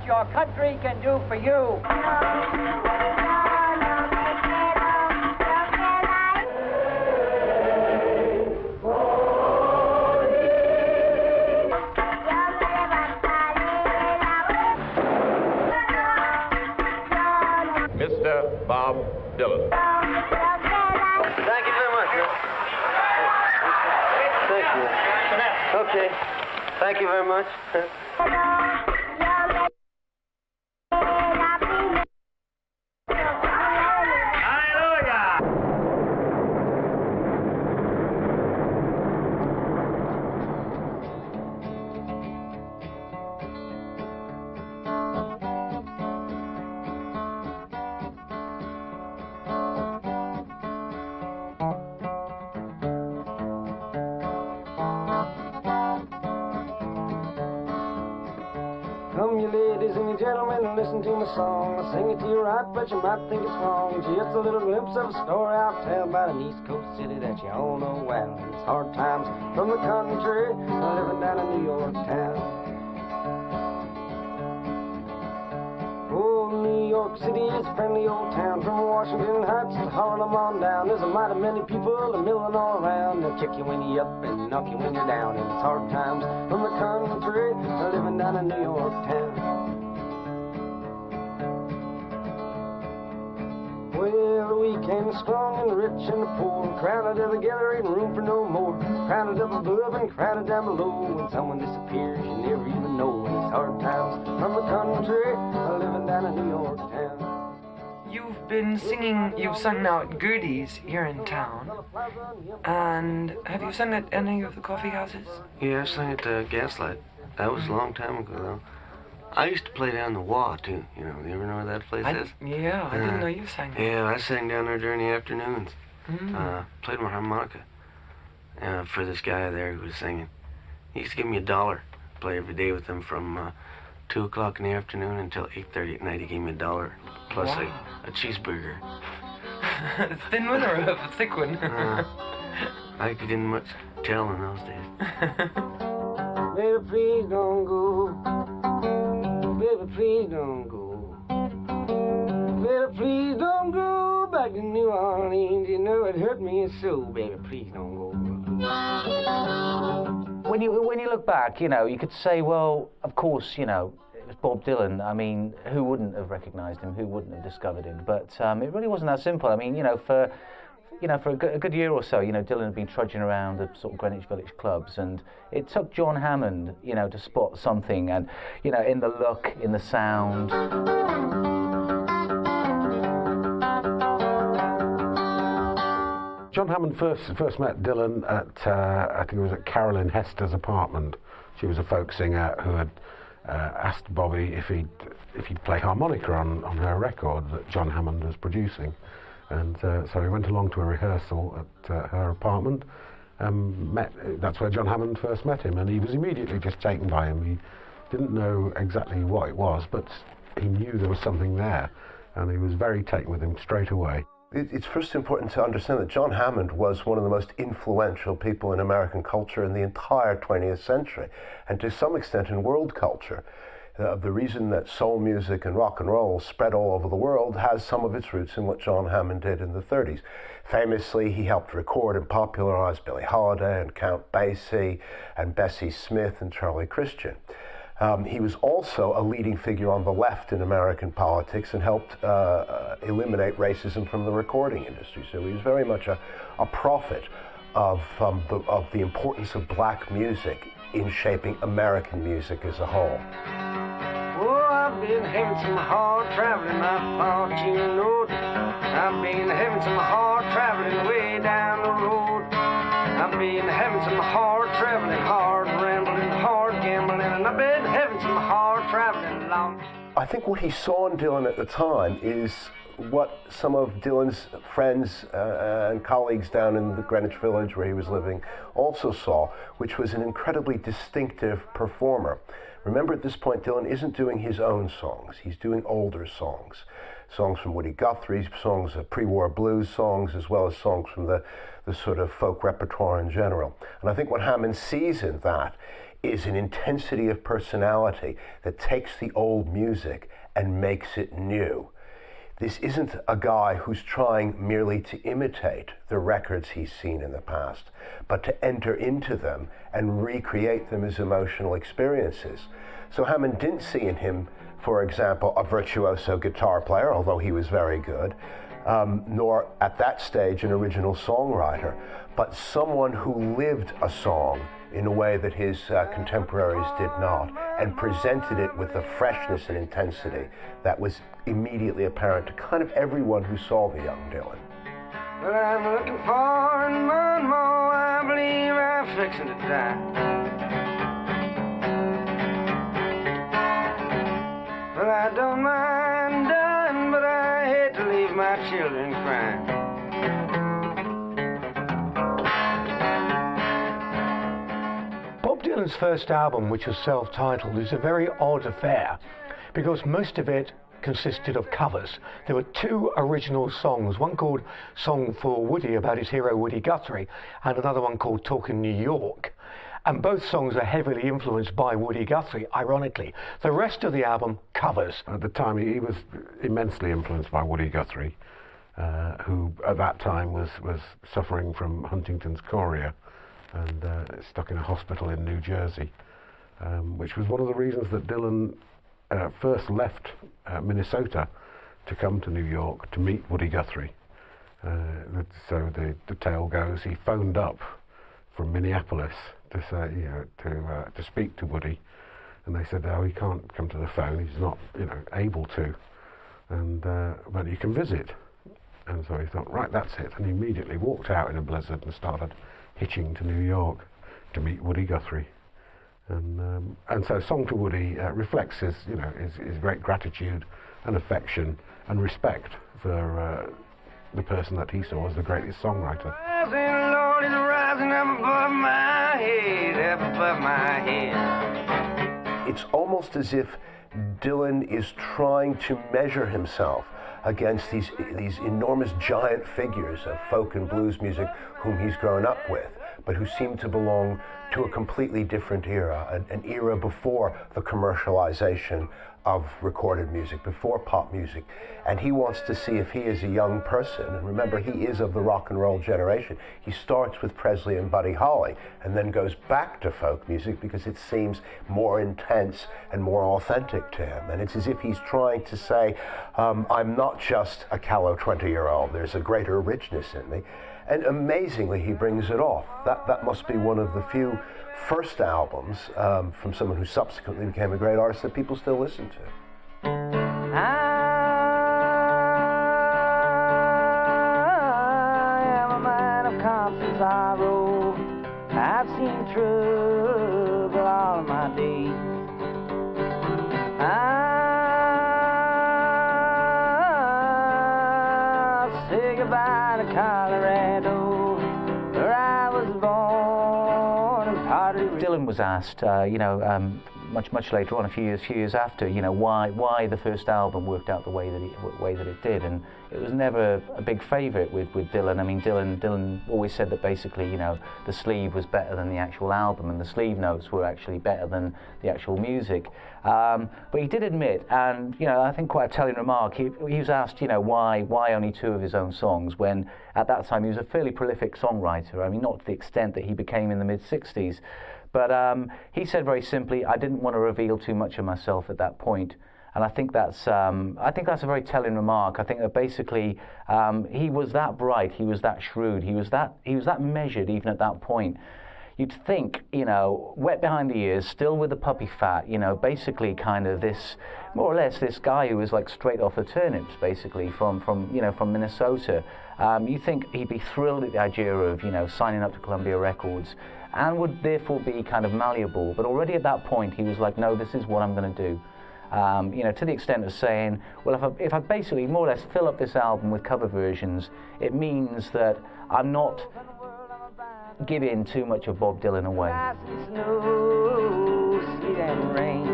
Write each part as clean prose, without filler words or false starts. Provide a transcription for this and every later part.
what your country can do for you. Mr. Bob Dylan. Thank you very much. Thank you. Okay. Thank you very much. Come, you ladies and you gentlemen, and listen to my song. I sing it to you right, but you might think it's wrong. Just a little glimpse of a story I'll tell about an East Coast city that you all know well. It's hard times from the country, living down in New York town. Oh, New York City is a friendly old town. From Washington Heights to Harlem on down. There's a mighty many people milling all around. They'll kick you when you're up and knock you when you're down. And it's hard times from the country, living down in New York town. Well, the weak and the strong and the rich and the poor, crowded together, ain't room for no more. Crowded up above and crowded down below. When someone disappears, you never even know. And it's hard times from the country, living down in New York town. You've been singing, you've sung now at Gertie's here in town. And have you sung at any of the coffee houses? Yeah, I sang at Gaslight. That was a long time ago, though. I used to play down the Wah, too. You know, you ever know where that place is? Yeah, I didn't know you sang there. Yeah, I sang down there during the afternoons. Played my harmonica for this guy there who was singing. He used to give me $1. Play every day with him from 2 o'clock in the afternoon until 8:30 at night. He gave me $1 plus a cheeseburger. A thin one or a thick one? I didn't much tell in those days. Baby, please don't go. Baby, please don't go. Baby, please don't go back to New Orleans. You know it hurt me so. Baby, please don't go. When you look back, you know, you could say, well, of course, you know, it was Bob Dylan. I mean, who wouldn't have recognised him? Who wouldn't have discovered him? But it really wasn't that simple. I mean, you know, for a good year or so, you know, Dylan had been trudging around the sort of Greenwich Village clubs, and it took John Hammond, you know, to spot something, and, you know, in the look, in the sound. John Hammond first met Dylan at, I think it was at Carolyn Hester's apartment. She was a folk singer who had asked Bobby if he'd play harmonica on her record that John Hammond was producing. And so he went along to a rehearsal at her apartment. That's where John Hammond first met him, and he was immediately just taken by him. He didn't know exactly what it was, but he knew there was something there, and he was very taken with him straight away. It's first important to understand that John Hammond was one of the most influential people in American culture in the entire 20th century, and to some extent in world culture. The reason that soul music and rock and roll spread all over the world has some of its roots in what John Hammond did in the 30s. Famously, he helped record and popularize Billie Holiday and Count Basie and Bessie Smith and Charlie Christian. He was also a leading figure on the left in American politics and helped eliminate racism from the recording industry. So he was very much a prophet of the importance of black music in shaping American music as a whole. Oh, I've been having some hard traveling, I thought you know. I've been having some hard traveling way down the road. I've been having some hard traveling, hard rambling, hard gambling, and I've been having some hard traveling long. I think what he saw in Dylan at the time is what some of Dylan's friends and colleagues down in the Greenwich Village where he was living also saw, which was an incredibly distinctive performer. Remember, at this point, Dylan isn't doing his own songs. He's doing older songs. Songs from Woody Guthrie, songs of pre-war blues songs, as well as songs from the sort of folk repertoire in general. And I think what Hammond sees in that is an intensity of personality that takes the old music and makes it new. This isn't a guy who's trying merely to imitate the records he's seen in the past, but to enter into them and recreate them as emotional experiences. So Hammond didn't see in him, for example, a virtuoso guitar player, although he was very good, nor at that stage an original songwriter, but someone who lived a song in a way that his contemporaries did not, and presented it with a freshness and intensity that was immediately apparent to kind of everyone who saw the young Dylan. Well, I'm looking for one more, I believe I'm fixing to die. Well, I don't mind dying, but I hate to leave my children crying. Bob Dylan's first album, which was self-titled, is a very odd affair because most of it consisted of covers. There were two original songs, one called Song for Woody about his hero Woody Guthrie, and another one called Talkin' New York. And both songs are heavily influenced by Woody Guthrie, ironically. The rest of the album, covers. At the time, he was immensely influenced by Woody Guthrie, who at that time was suffering from Huntington's chorea and stuck in a hospital in New Jersey, which was one of the reasons that Dylan first left Minnesota to come to New York to meet Woody Guthrie. So the tale goes he phoned up from Minneapolis to say, to speak to Woody, and they said, "Oh, he can't come to the phone. He's not, able to, and but you can visit." And so he thought, right, that's it, and he immediately walked out in a blizzard and started hitching to New York to meet Woody Guthrie. And so Song to Woody reflects his great gratitude and affection and respect for the person that he saw as the greatest songwriter. Lord is rising up above my head, up above my head. It's almost as if Dylan is trying to measure himself against these enormous giant figures of folk and blues music whom he's grown up with, but who seem to belong to a completely different era, an era before the commercialization of recorded music, before pop music. And he wants to see if he is a young person, and remember, he is of the rock and roll generation. He starts with Presley and Buddy Holly and then goes back to folk music because it seems more intense and more authentic to him. And it's as if he's trying to say, I'm not just a callow 20-year-old, there's a greater richness in me. And amazingly, he brings it off. That must be one of the few first albums from someone who subsequently became a great artist that people still listen to. I am a man of constant sorrow. I've seen trouble all of my days. I'll say goodbye to Colorado, where I was born and partly raised. Dylan was asked, much later on, a few years after, why the first album worked out the way that it did, and it was never a big favourite with Dylan. I mean, Dylan always said that basically, the sleeve was better than the actual album, and the sleeve notes were actually better than the actual music. But he did admit, and I think quite a telling remark. He was asked, why only two of his own songs, when at that time he was a fairly prolific songwriter. I mean, not to the extent that he became in the mid-60s. But he said very simply, I didn't want to reveal too much of myself at that point. And I think that's a very telling remark. I think that basically he was that bright, he was that shrewd, he was that measured even at that point. You'd think, wet behind the ears, still with the puppy fat, basically kind of this, more or less this guy who was like straight off the turnips, basically from Minnesota. You think he'd be thrilled at the idea of, signing up to Columbia Records, and would therefore be kind of malleable. But already at that point, he was like, no, this is what I'm going to do. You know, to the extent of saying, well, if I basically more or less fill up this album with cover versions, it means that I'm not giving too much of Bob Dylan away. Snow, sleet and rain.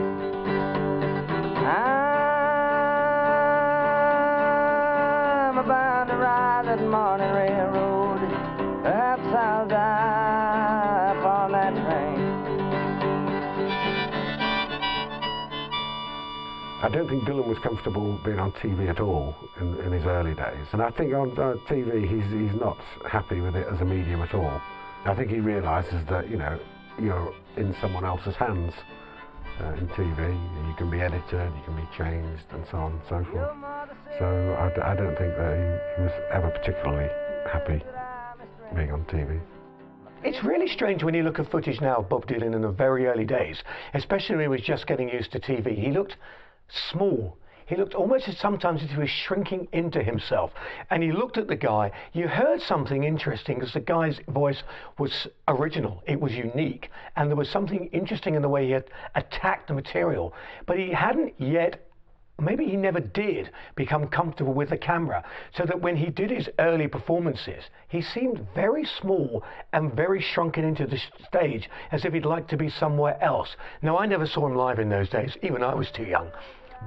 I'm about to ride that morning railroad. Perhaps I'll die upon that train. I don't think Dylan was comfortable being on TV at all in his early days. And I think on TV he's not happy with it as a medium at all. I think he realises that, you know, you're in someone else's hands in TV. You can be edited, you can be changed, and so on and so forth. So I don't think that he was ever particularly happy being on TV. It's really strange when you look at footage now of Bob Dylan in the very early days, especially when he was just getting used to TV. He looked small. He looked almost as sometimes as if he was shrinking into himself. And you looked at the guy, you heard something interesting because the guy's voice was original, it was unique, and there was something interesting in the way he had attacked the material. But he hadn't yet, maybe he never did, become comfortable with the camera, so that when he did his early performances, he seemed very small and very shrunken into the stage, as if he'd like to be somewhere else. Now, I never saw him live in those days, even I was too young.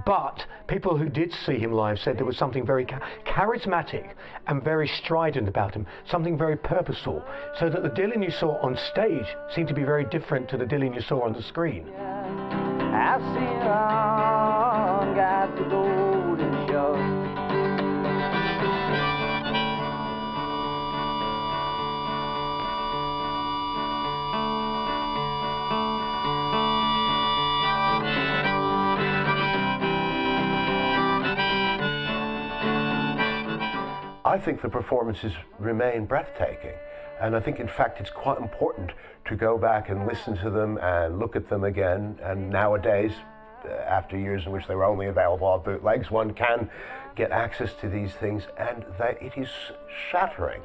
But people who did see him live said there was something very charismatic and very strident about him, something very purposeful, so that the Dylan you saw on stage seemed to be very different to the Dylan you saw on the screen. I see on God's golden shore. I think the performances remain breathtaking, and I think in fact it's quite important to go back and listen to them and look at them again. And nowadays, after years in which they were only available on bootlegs, one can get access to these things, and that it is shattering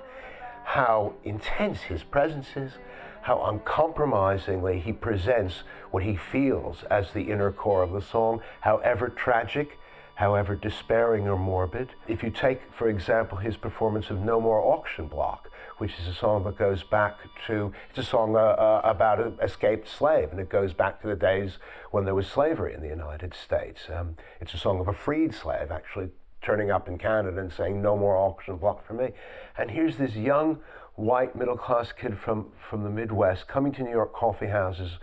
how intense his presence is, how uncompromisingly he presents what he feels as the inner core of the song, however tragic, however despairing or morbid. If you take, for example, his performance of No More Auction Block, which is a song that goes back to, it's a song about an escaped slave, and it goes back to the days when there was slavery in the United States. It's a song of a freed slave actually turning up in Canada and saying, "No more auction block for me." And here's this young, white, middle-class kid from the Midwest coming to New York coffee houses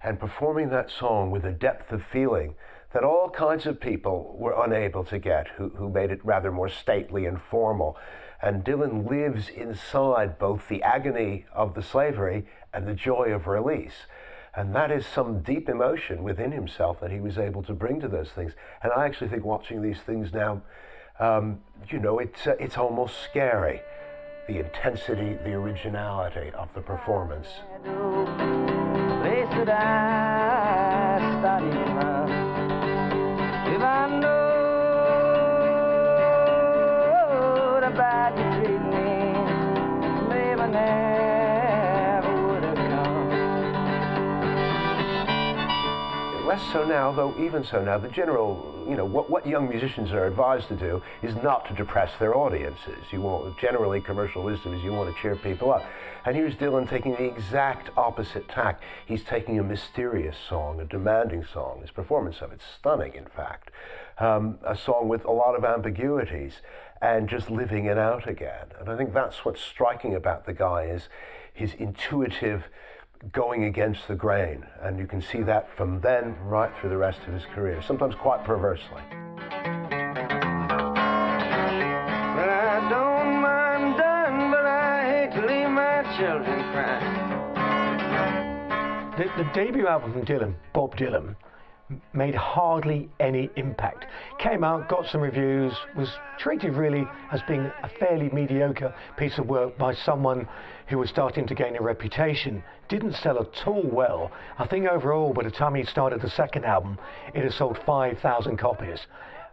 and performing that song with a depth of feeling that all kinds of people were unable to get, who made it rather more stately and formal. And Dylan lives inside both the agony of the slavery and the joy of release. And that is some deep emotion within himself that he was able to bring to those things. And I actually think watching these things now, you know, it's almost scary. The intensity, the originality of the performance. Place that I studied from. If I know the bad you treat me, maybe I never would have come. Less so now, though even so now, the general, you know, what young musicians are advised to do is not to depress their audiences. Generally commercial wisdom is you want to cheer people up. And here's Dylan taking the exact opposite tack. He's taking a mysterious song, a demanding song. His performance of it's stunning, in fact. A song with a lot of ambiguities and just living it out again. And I think that's what's striking about the guy is his intuitive going against the grain. And you can see that from then right through the rest of his career, sometimes quite perversely. Children cry. The debut album from Dylan, Bob Dylan, made hardly any impact. Came out, got some reviews, was treated really as being a fairly mediocre piece of work by someone who was starting to gain a reputation. Didn't sell at all well. I think overall, by the time he started the second album, it had sold 5,000 copies.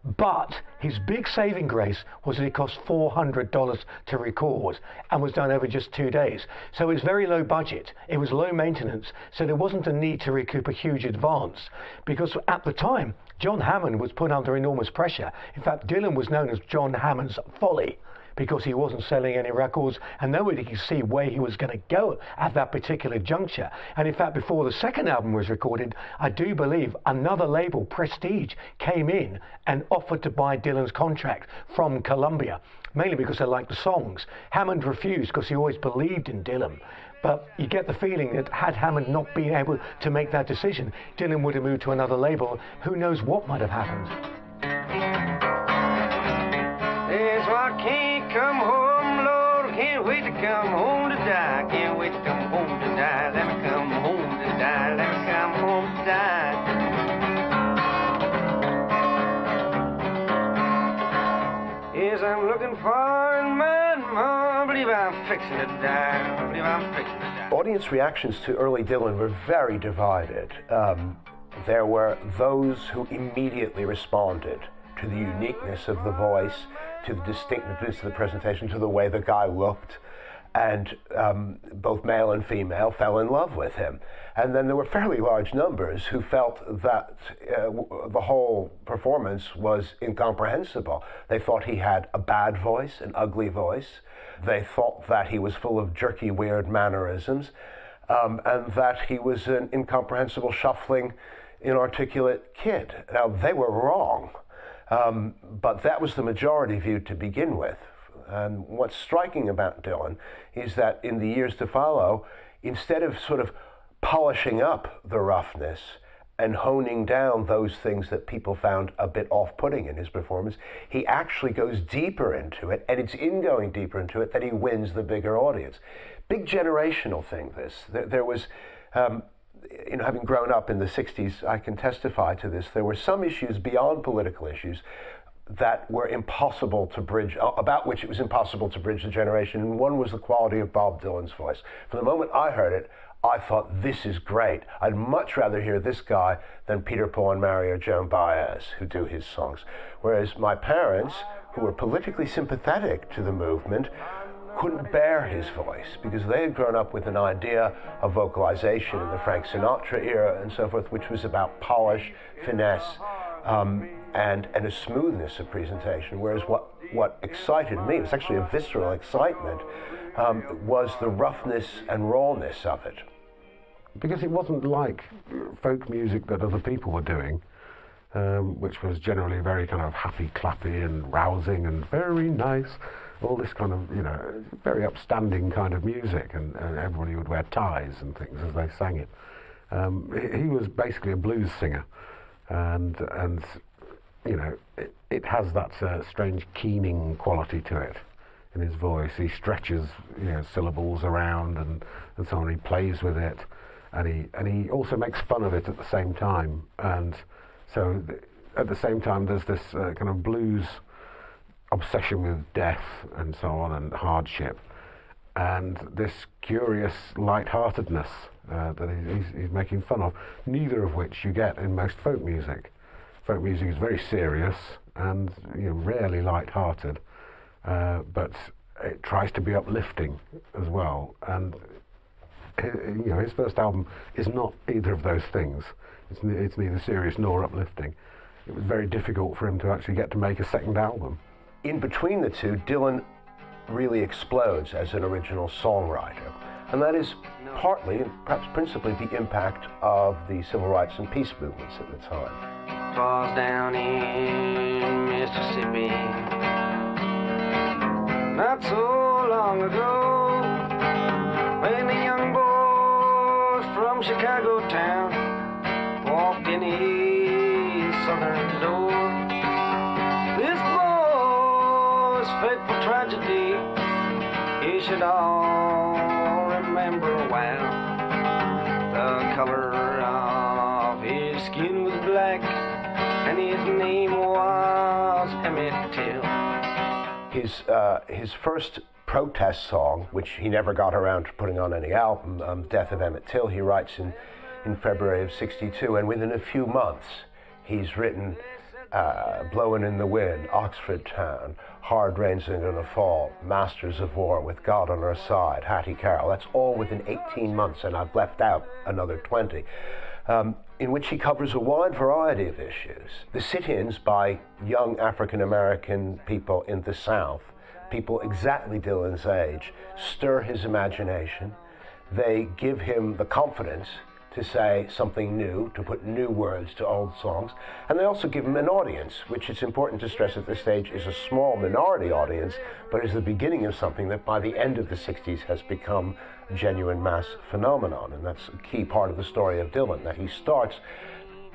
But his big saving grace was that it cost $400 to record and was done over just 2 days. So it was very low budget, it was low maintenance, so there wasn't a need to recoup a huge advance. Because at the time, John Hammond was put under enormous pressure. In fact, Dylan was known as John Hammond's Folly, because he wasn't selling any records and nobody could see where he was going to go at that particular juncture. And in fact, before the second album was recorded, I do believe another label, Prestige, came in and offered to buy Dylan's contract from Columbia, mainly because they liked the songs. Hammond refused because he always believed in Dylan. But you get the feeling that had Hammond not been able to make that decision, Dylan would have moved to another label. Who knows what might have happened. Yes, well, I can't come home, Lord, can't wait to come home to die. Can't wait to come home to die. Let me come home to die. Let me come home to die. Yes, I'm looking for a man, I believe I'm fixing to die. I believe I'm fixing to die. Audience reactions to early Dylan were very divided. There were those who immediately responded to the uniqueness of the voice, to the distinctiveness of the presentation, to the way the guy looked, and both male and female fell in love with him. And then there were fairly large numbers who felt that the whole performance was incomprehensible. They thought he had a bad voice, an ugly voice. They thought that he was full of jerky, weird mannerisms, and that he was an incomprehensible, shuffling, inarticulate kid. Now, they were wrong. But that was the majority view to begin with. And what's striking about Dylan is that in the years to follow, instead of sort of polishing up the roughness and honing down those things that people found a bit off-putting in his performance, he actually goes deeper into it, and it's in going deeper into it that he wins the bigger audience. Big generational thing, this. There was... having grown up in the 60s, I can testify to this. There were some issues beyond political issues that were impossible to bridge, about which it was impossible to bridge the generation. And one was the quality of Bob Dylan's voice. From the moment I heard it, I thought, this is great. I'd much rather hear this guy than Peter, Paul, and Mary or Joan Baez, who do his songs. Whereas my parents, who were politically sympathetic to the movement, couldn't bear his voice because they had grown up with an idea of vocalization in the Frank Sinatra era and so forth, which was about polish, finesse, and a smoothness of presentation. Whereas what excited me, it was actually a visceral excitement, was the roughness and rawness of it. Because it wasn't like folk music that other people were doing, which was generally very kind of happy, clappy and rousing and very nice. All this kind of, very upstanding kind of music, and everybody would wear ties and things as they sang it. He was basically a blues singer, and it has that strange keening quality to it in his voice. He stretches, syllables around and so on. He plays with it, and he also makes fun of it at the same time. And so at the same time, there's this kind of blues obsession with death and so on, and hardship, and this curious light-heartedness that he's making fun of, neither of which you get in most folk music. Folk music is very serious and rarely light-hearted, but it tries to be uplifting as well. And his first album is not either of those things. It's neither serious nor uplifting. It was very difficult for him to actually get to make a second album. In between the two, Dylan really explodes as an original songwriter. And that is partly, and perhaps principally, the impact of the civil rights and peace movements at the time. Falls down in Mississippi not so long ago, when the young boys from Chicago town walked in his southern door. This boy's fateful tragedy, he should all remember well. The color of his skin was black, and his name was Emmett Till. His first protest song, which he never got around to putting on any album, Death of Emmett Till, he writes in February of '62, and within a few months he's written Blowing in the Wind, Oxford Town, Hard Rain's Gonna Fall, Masters of War, With God on Our Side, Hattie Carroll. That's all within 18 months, and I've left out another 20, in which he covers a wide variety of issues. The sit-ins by young African-American people in the South, people exactly Dylan's age, stir his imagination. They give him the confidence to say something new, to put new words to old songs, and they also give him an audience, which it's important to stress at this stage is a small minority audience, but is the beginning of something that by the end of the 60s has become a genuine mass phenomenon. And that's a key part of the story of Dylan, that he starts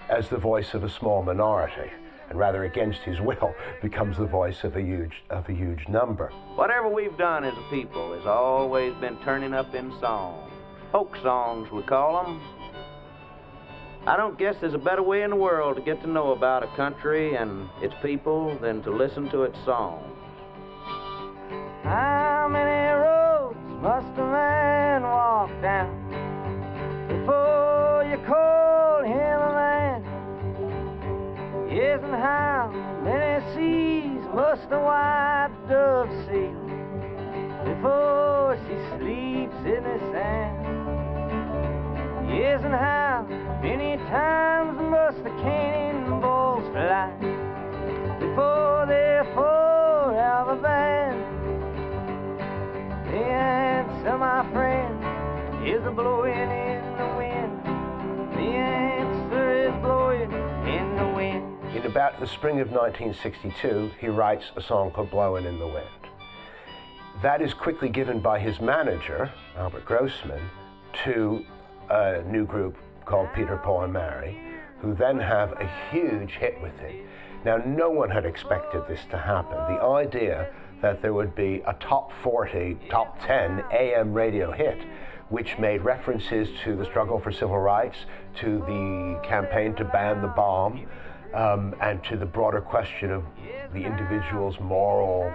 as the voice of a small minority, and rather against his will becomes the voice of a huge number. Whatever we've done as a people has always been turning up in song. Folk songs, we call them. I don't guess there's a better way in the world to get to know about a country and its people than to listen to its songs. How many roads must a man walk down before you call him a man? Yes, and how many seas must a white dove sail before she sleeps in the sand? Yes, and how many times must the cannonballs fly before they're forever banned? The answer, my friend, is a blowing in the wind. The answer is blowing in the wind. In about the spring of 1962, he writes a song called Blowing in the Wind. That is quickly given by his manager, Albert Grossman, to a new group called Peter, Paul and Mary, who then have a huge hit with it. Now, no one had expected this to happen. The idea that there would be a top 40, top 10 AM radio hit, which made references to the struggle for civil rights, to the campaign to ban the bomb, and to the broader question of the individual's moral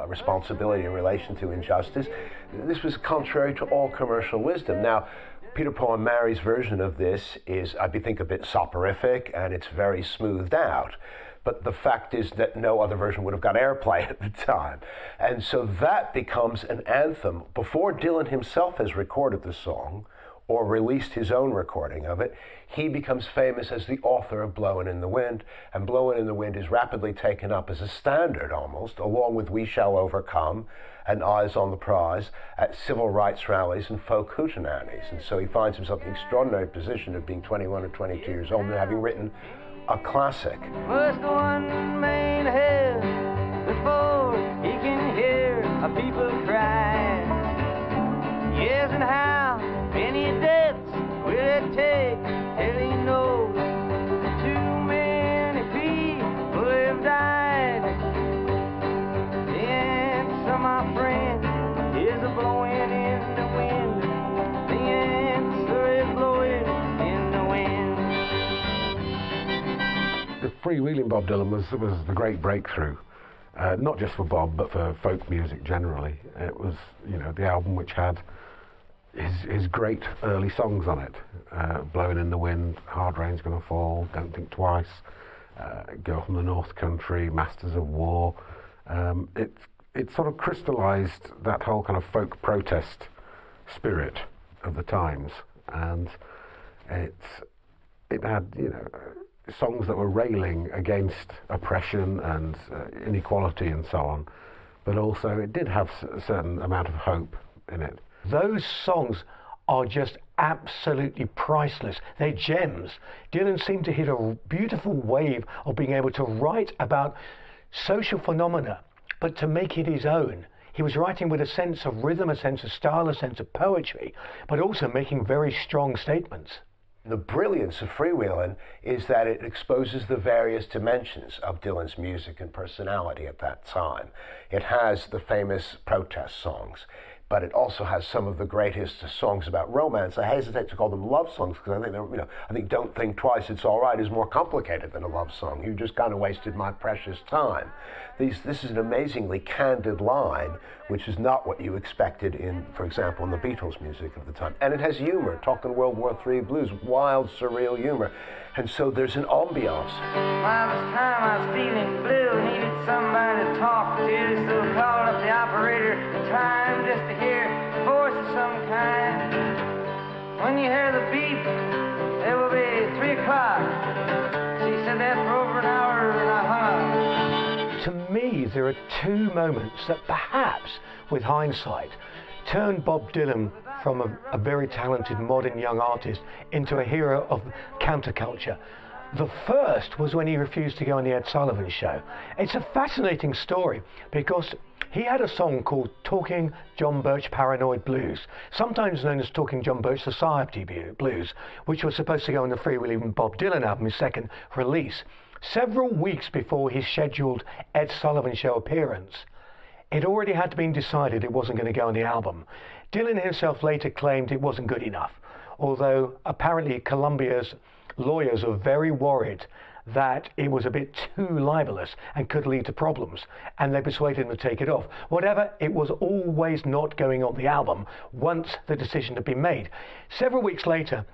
responsibility in relation to injustice. This was contrary to all commercial wisdom. Now, Peter, Paul and Mary's version of this is, I think, a bit soporific, and it's very smoothed out. But the fact is that no other version would have got airplay at the time. And so that becomes an anthem. Before Dylan himself has recorded the song or released his own recording of it, he becomes famous as the author of Blowin' in the Wind, and Blowin' in the Wind is rapidly taken up as a standard almost, along with We Shall Overcome and Eyes on the Prize, at civil rights rallies and folk hootenannies. And so he finds himself in the extraordinary position of being 21 or 22 years old and having written a classic. Must one man have before he can hear a people cry? Yes, and how many deaths will it take till he knows too many people have died? The answer, my friend, is a blowing in the wind. The answer is blowing in the wind. The Freewheelin' Bob Dylan was the great breakthrough, not just for Bob, but for folk music generally. It was, the album which had his great early songs on it. Blowing in the Wind, Hard Rain's Gonna Fall, Don't Think Twice, Girl from the North Country, Masters of War. It sort of crystallized that whole kind of folk protest spirit of the times, and it had, songs that were railing against oppression and inequality and so on, but also it did have a certain amount of hope in it. Those songs are just absolutely priceless. They're gems. Dylan seemed to hit a beautiful wave of being able to write about social phenomena, but to make it his own. He was writing with a sense of rhythm, a sense of style, a sense of poetry, but also making very strong statements. The brilliance of Freewheelin' is that it exposes the various dimensions of Dylan's music and personality at that time. It has the famous protest songs, but it also has some of the greatest songs about romance. I hesitate to call them love songs because I think they're, I think "Don't Think Twice, It's All Right" is more complicated than a love song. You just kind of wasted my precious time. This is an amazingly candid line, which is not what you expected in, for example, in the Beatles' music of the time. And it has humor, talking World War III blues, wild, surreal humor. And so there's an ambiance. By this time I was feeling blue, needed somebody to talk to, so called up the operator time just to hear a voice of some kind. When you hear the beep, it will be 3 o'clock. She said that for over an hour and I hung up. To me, there are 2 moments that perhaps, with hindsight, turned Bob Dylan from a very talented modern young artist into a hero of counterculture. The first was when he refused to go on the Ed Sullivan Show. It's a fascinating story because he had a song called Talking John Birch Paranoid Blues, sometimes known as Talking John Birch Society Blues, which was supposed to go on the Freewheelin Bob Dylan album, his second release. Several weeks before his scheduled Ed Sullivan Show appearance, it already had been decided it wasn't going to go on the album. Dylan himself later claimed it wasn't good enough, although apparently Columbia's lawyers were very worried that it was a bit too libelous and could lead to problems, and they persuaded him to take it off. Whatever, it was always not going on the album once the decision had been made. Several weeks later,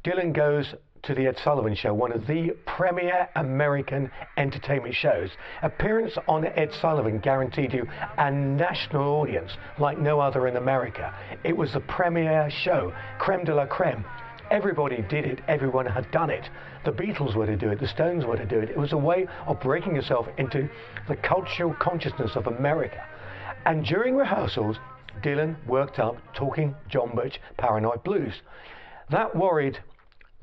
Dylan goes to the Ed Sullivan Show, one of the premier American entertainment shows. Appearance on Ed Sullivan guaranteed you a national audience like no other in America. It was the premier show, creme de la creme. Everybody did it, everyone had done it. The Beatles were to do it, the Stones were to do it. It was a way of breaking yourself into the cultural consciousness of America. And during rehearsals, Dylan worked up Talking John Birch Paranoid Blues. That worried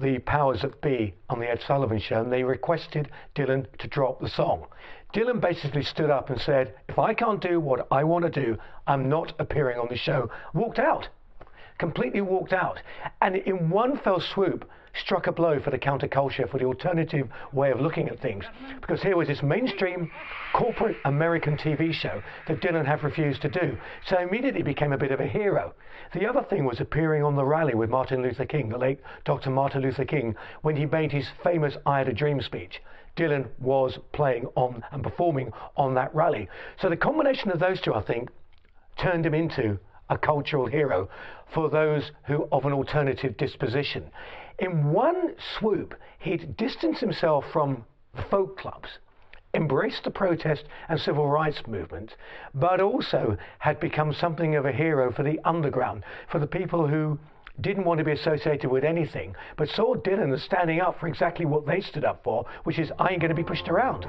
the powers that be on the Ed Sullivan Show, and they requested Dylan to drop the song. Dylan basically stood up and said, if I can't do what I want to do, I'm not appearing on the show. Walked out. Completely walked out. And in one fell swoop, struck a blow for the counterculture, for the alternative way of looking at things. Because here was this mainstream corporate American TV show that Dylan had refused to do. So immediately became a bit of a hero. The other thing was appearing on the rally with Martin Luther King, the late Dr. Martin Luther King, when he made his famous I Had a Dream speech. Dylan was playing on and performing on that rally. So the combination of those 2, I think, turned him into a cultural hero for those who of an alternative disposition. In one swoop, he'd distanced himself from the folk clubs, embraced the protest and civil rights movement, but also had become something of a hero for the underground, for the people who didn't want to be associated with anything, but saw Dylan as standing up for exactly what they stood up for, which is, I ain't going to be pushed around.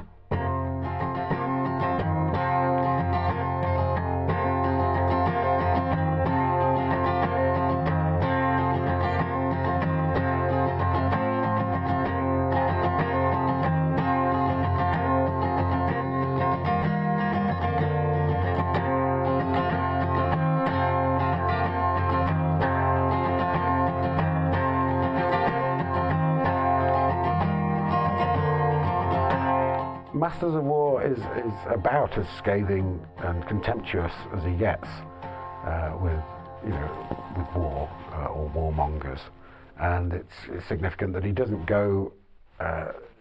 Masters of War is about as scathing and contemptuous as he gets with war or warmongers, and it's significant that he doesn't go,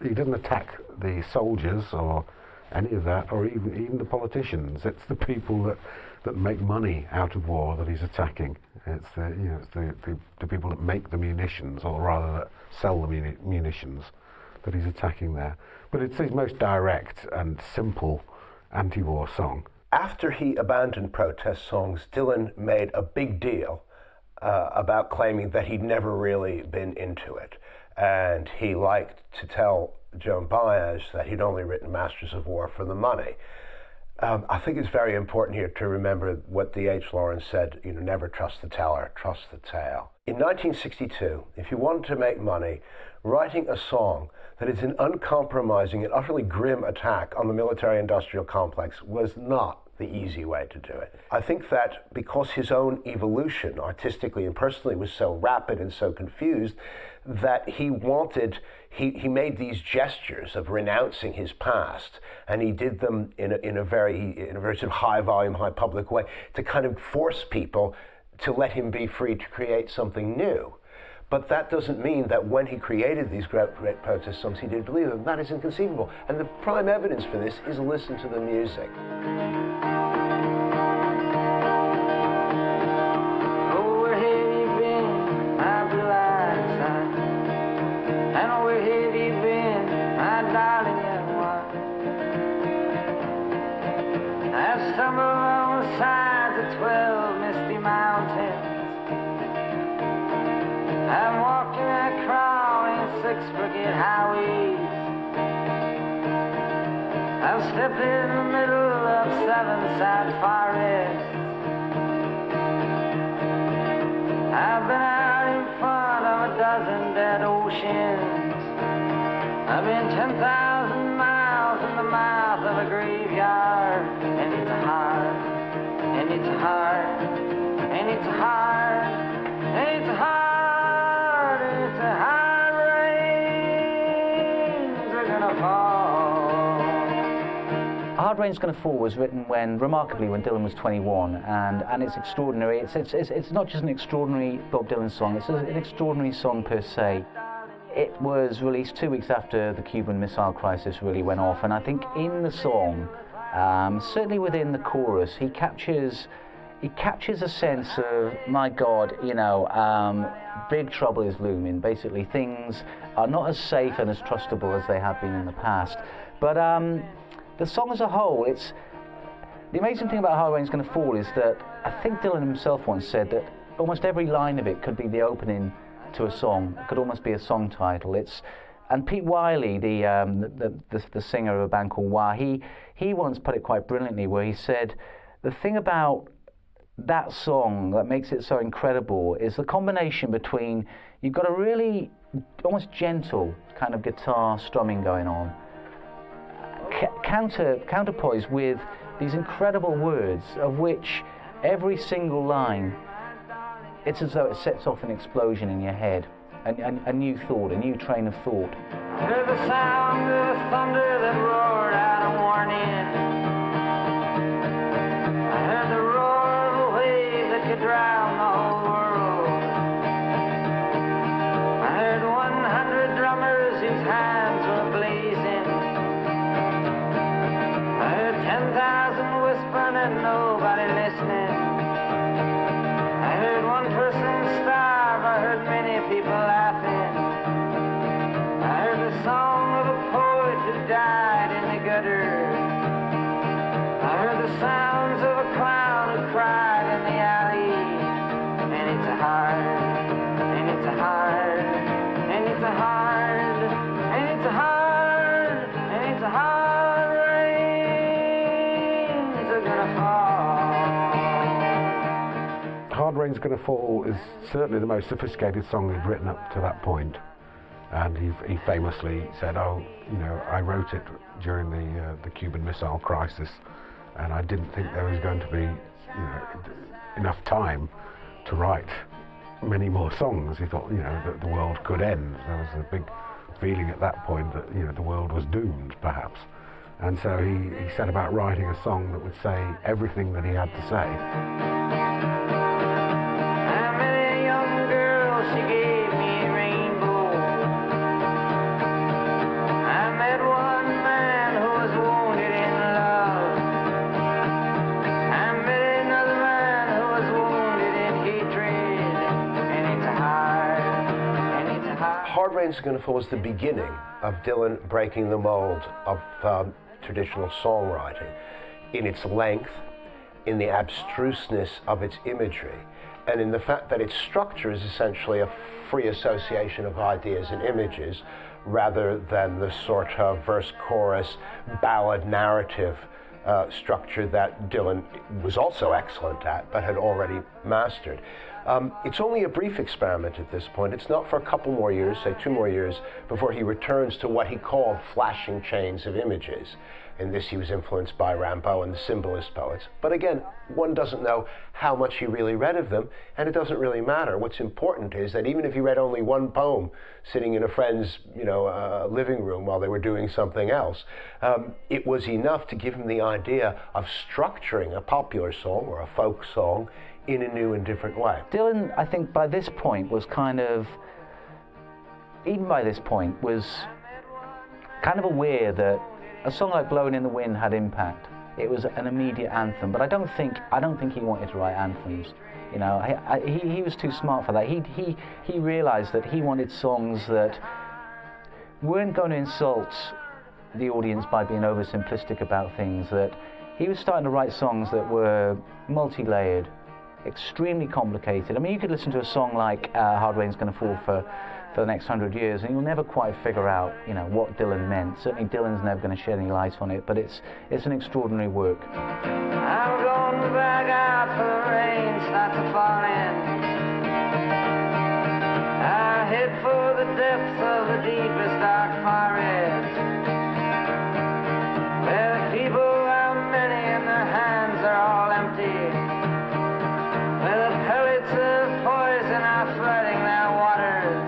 he doesn't attack the soldiers or any of that, or even the politicians. It's the people that make money out of war that he's attacking. It's the people that make the munitions, or rather that sell the munitions, that he's attacking there. But it's his most direct and simple anti-war song. After he abandoned protest songs, Dylan made a big deal about claiming that he'd never really been into it. And he liked to tell Joan Baez that he'd only written Masters of War for the money. I think it's very important here to remember what D.H. Lawrence said, never trust the teller, trust the tale. In 1962, if you wanted to make money, writing a song that is an uncompromising and utterly grim attack on the military-industrial complex was not the easy way to do it. I think that because his own evolution, artistically and personally, was so rapid and so confused, that he made these gestures of renouncing his past, and he did them in a very sort of high volume, high public way to kind of force people to let him be free to create something new. But that doesn't mean that when he created these great protest songs, he didn't believe them. That is inconceivable. And the prime evidence for this is listen to the music. Oh, where have you been, my blue-eyed son? And where have you been, my darling young one? I stumbled on the sides of 12 misty mountains. I'm walking and crawling 6 crooked highways. I've stepped in the middle of 7 sad forests. I've been out in front of a dozen dead oceans. I've been 10,000 miles in the mouth of a graveyard. And it's hard, and it's hard, and it's hard, and it's hard. Hard Rain's Gonna Fall was written remarkably when Dylan was 21, and it's extraordinary. It's not just an extraordinary Bob Dylan song, it's an extraordinary song per se. It was released 2 weeks after the Cuban Missile Crisis really went off, and I think in the song, certainly within the chorus, he captures a sense of, my God, you know, big trouble is looming. Basically, things are not as safe and as trustable as they have been in the past. But the song as a whole, the amazing thing about Hard Rain's Gonna Fall is that I think Dylan himself once said that almost every line of it could be the opening to a song. It could almost be a song title. And Pete Wiley, the singer of a band called Wah, he once put it quite brilliantly, where he said the thing about that song that makes it so incredible is the combination between, you've got a really almost gentle kind of guitar strumming going on, counterpoised with these incredible words, of which every single line, it's as though it sets off an explosion in your head, a new thought, a new train of thought. I heard the sound of the thunder that roared out a warning. I heard the roar of a wave that could drown the whole world. I heard 100 drummers whose hands were blazing. I heard 10,000 whispering and nobody listening. I heard one person starve, I heard many people laughing. I heard the song of a poet who died in the gutter. I heard the sounds of a clown who cried in the alley. And it's a hard, and it's a hard, and it's a hard, and it's a hard, and it's a hard rains are gonna fall. Hard Rain's Gonna Fall is certainly the most sophisticated song he'd written up to that point. And he famously said, oh, you know, I wrote it during the Cuban Missile Crisis, and I didn't think there was going to be, you know, enough time to write many more songs. He thought, you know, that the world could end. There was a big feeling at that point that, you know, the world was doomed, perhaps. And so he set about writing a song that would say everything that he had to say. How many young girls she gave me a rainbow. I met one man who was wounded in love. I met another man who was wounded in hatred. And it's hard, and it's hard. Hard Rain's Gonna Fall was the beginning of Dylan breaking the mold of traditional songwriting in its length, in the abstruseness of its imagery, and in the fact that its structure is essentially a free association of ideas and images rather than the sort of verse-chorus ballad narrative structure that Dylan was also excellent at but had already mastered. It's only a brief experiment at this point. It's not for a couple more years, say 2 more years, before he returns to what he called flashing chains of images. In this, he was influenced by Rimbaud and the symbolist poets. But again, one doesn't know how much he really read of them, and it doesn't really matter. What's important is that even if he read only one poem sitting in a friend's, living room while they were doing something else, it was enough to give him the idea of structuring a popular song or a folk song in a new and different way. Dylan, I think by this point was kind of aware that a song like Blowing in the Wind had impact. It was an immediate anthem, but I don't think he wanted to write anthems. He was too smart for that. He realized that he wanted songs that weren't going to insult the audience by being oversimplistic about things, that he was starting to write songs that were multi-layered, extremely complicated. I mean, you could listen to a song like Hard Rain's Gonna Fall for the next 100 years, and you'll never quite figure out, what Dylan meant. Certainly Dylan's never going to shed any light on it, but it's an extraordinary work. I'm going to back out for the rain starts to fall in. I head for the depths of the deepest dark forest, where the people are many and their hands are all empty, where the pellets of poison are flooding their waters,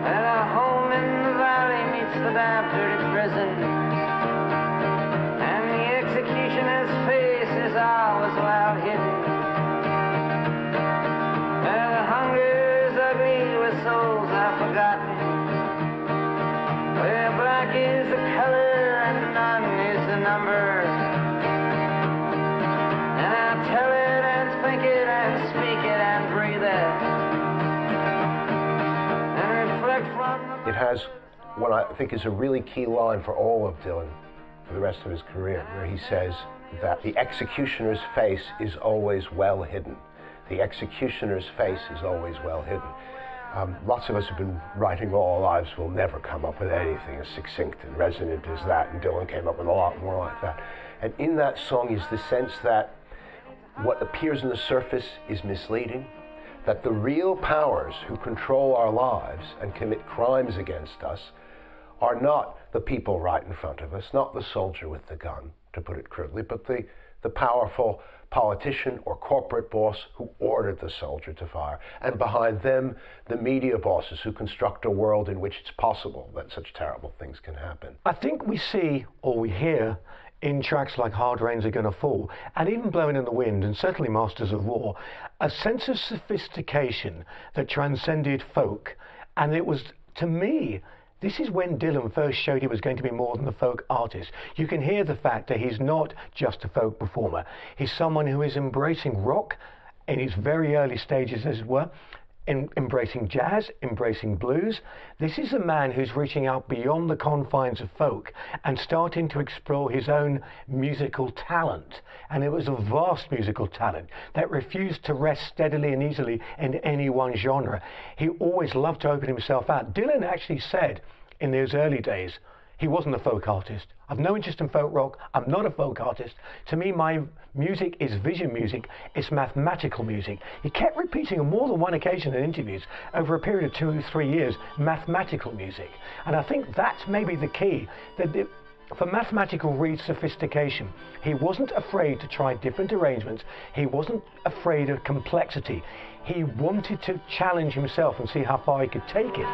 where a home in the valley meets the damp, dirty prison, and the executioner's face is always well hidden, where the hunger is ugly, where souls are forgotten, where black is the color and none is the number, and I tell it and think it and speak it and breathe it. It has what I think is a really key line for all of Dylan for the rest of his career, where he says that the executioner's face is always well hidden. The executioner's face is always well hidden. Lots of us have been writing all our lives, will never come up with anything as succinct and resonant as that, and Dylan came up with a lot more like that. And in that song is the sense that what appears on the surface is misleading, that the real powers who control our lives and commit crimes against us are not the people right in front of us, not the soldier with the gun, to put it crudely, but the powerful politician or corporate boss who ordered the soldier to fire, and behind them, the media bosses who construct a world in which it's possible that such terrible things can happen. I think we see, or we hear, in tracks like Hard Rains Are Gonna Fall, and even Blowing in the Wind, and certainly Masters of War, a sense of sophistication that transcended folk. And it was, to me, this is when Dylan first showed he was going to be more than a folk artist. You can hear the fact that he's not just a folk performer. He's someone who is embracing rock in its very early stages, as it were, embracing jazz, embracing blues. This is a man who's reaching out beyond the confines of folk and starting to explore his own musical talent. And it was a vast musical talent that refused to rest steadily and easily in any one genre. He always loved to open himself out. Dylan actually said in those early days, he wasn't a folk artist. I've no interest in folk rock. I'm not a folk artist. To me, my music is vision music. It's mathematical music. He kept repeating on more than one occasion in interviews over a period of 2 or 3 years, mathematical music. And I think that's maybe the key. For mathematical read sophistication, he wasn't afraid to try different arrangements. He wasn't afraid of complexity. He wanted to challenge himself and see how far he could take it.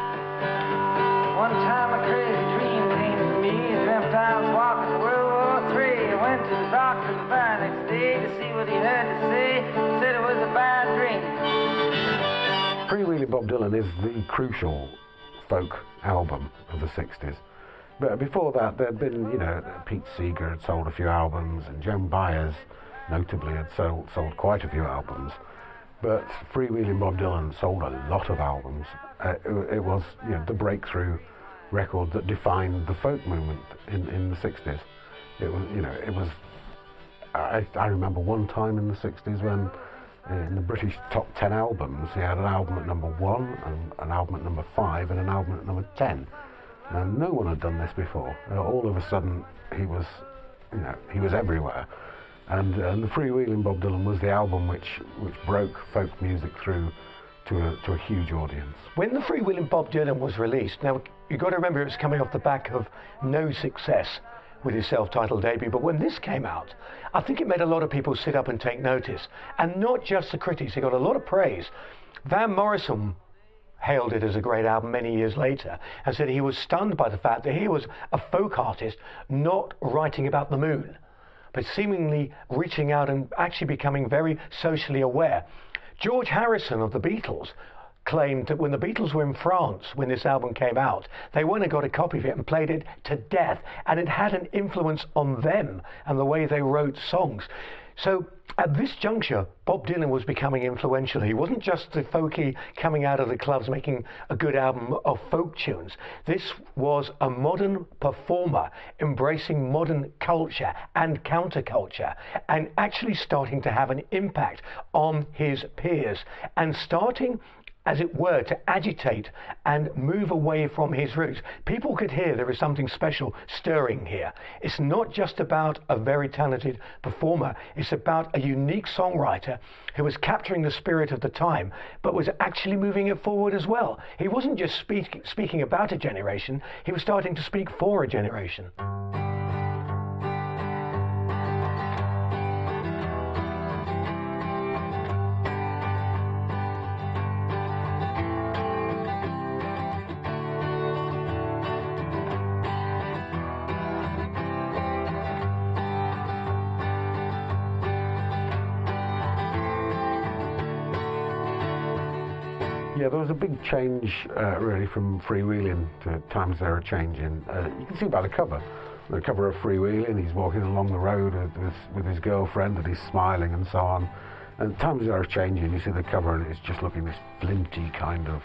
One time a crazy dream came to me. Dreamt I was walking to World War III. I went to the doctor the very next day to see what he had to say. He said it was a bad dream. Freewheelin' Bob Dylan is the crucial folk album of the 60s. But before that, there'd been, Pete Seeger had sold a few albums, and Joan Baez, notably, had sold quite a few albums. But Freewheelin' Bob Dylan sold a lot of albums. It was, the breakthrough record that defined the folk movement in the 60s. It was. I remember one time in the 60s when, in the British top 10 albums, he had an album at number 1, and an album at number 5, and an album at number 10. And no one had done this before. All of a sudden, he was everywhere. And the Freewheelin' Bob Dylan was the album which broke folk music through to a huge audience. When the Freewheelin' Bob Dylan was released, now you've got to remember it was coming off the back of no success with his self-titled debut, but when this came out, I think it made a lot of people sit up and take notice. And not just the critics, he got a lot of praise. Van Morrison hailed it as a great album many years later and said he was stunned by the fact that he was a folk artist not writing about the moon, but seemingly reaching out and actually becoming very socially aware. George Harrison of the Beatles claimed that when the Beatles were in France when this album came out, they went and got a copy of it and played it to death, and it had an influence on them and the way they wrote songs. So at this juncture, Bob Dylan was becoming influential. He wasn't just the folkie coming out of the clubs making a good album of folk tunes. This was a modern performer embracing modern culture and counterculture and actually starting to have an impact on his peers and starting, as it were, to agitate and move away from his roots. People could hear there is something special stirring here. It's not just about a very talented performer, it's about a unique songwriter who was capturing the spirit of the time, but was actually moving it forward as well. He wasn't just speaking about a generation, he was starting to speak for a generation. Yeah, there was a big change really from Freewheelin' to Times They Are Changing. You can see by the cover of Freewheelin', he's walking along the road with his girlfriend and he's smiling and so on. And Times They Are Changing, you see the cover and it's just looking this flinty kind of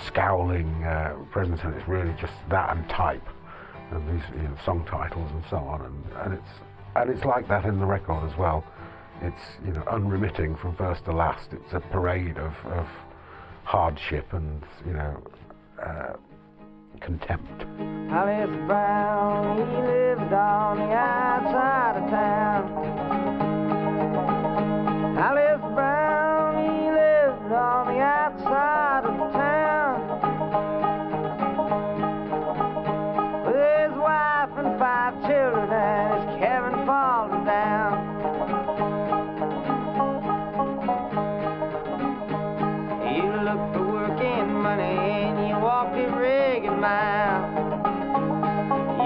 scowling presence, and it's really just that and type and these song titles and so on. And it's like that in the record as well. It's unremitting from first to last. It's a parade of hardship and contempt. Alice Brown, he lived on the outside of town. Alice Brown, he lived on the outside of town with his wife and 5 children and his cabin falling down. Look for work and money and you walk a ragged mile.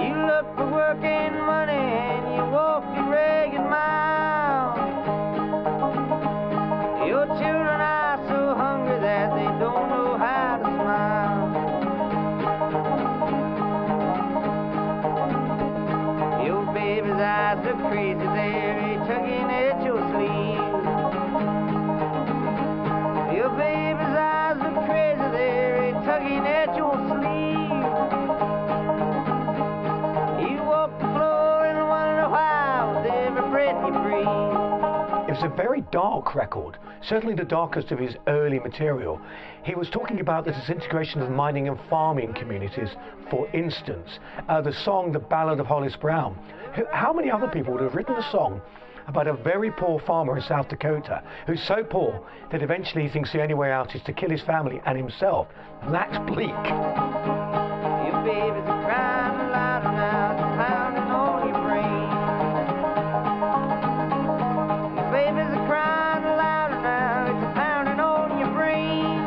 You look for work and money and you walk a ragged mile. Your children are so hungry that they don't know how to smile. Your baby's eyes look crazy, they're tugging at your sleeve. Your baby's eyes look crazy, they're tugging at your sleeve. You walk the floor and wonder why with every breath you breathe. It was a very dark record, certainly the darkest of his early material. He was talking about the disintegration of mining and farming communities, for instance. The song, The Ballad of Hollis Brown. How many other people would have written a song about a very poor farmer in South Dakota who's so poor that eventually he thinks the only way out is to kill his family and himself? That's bleak. Your baby's crying louder now, it's pounding on your brain. Your baby's crying louder now, it's pounding on your brain.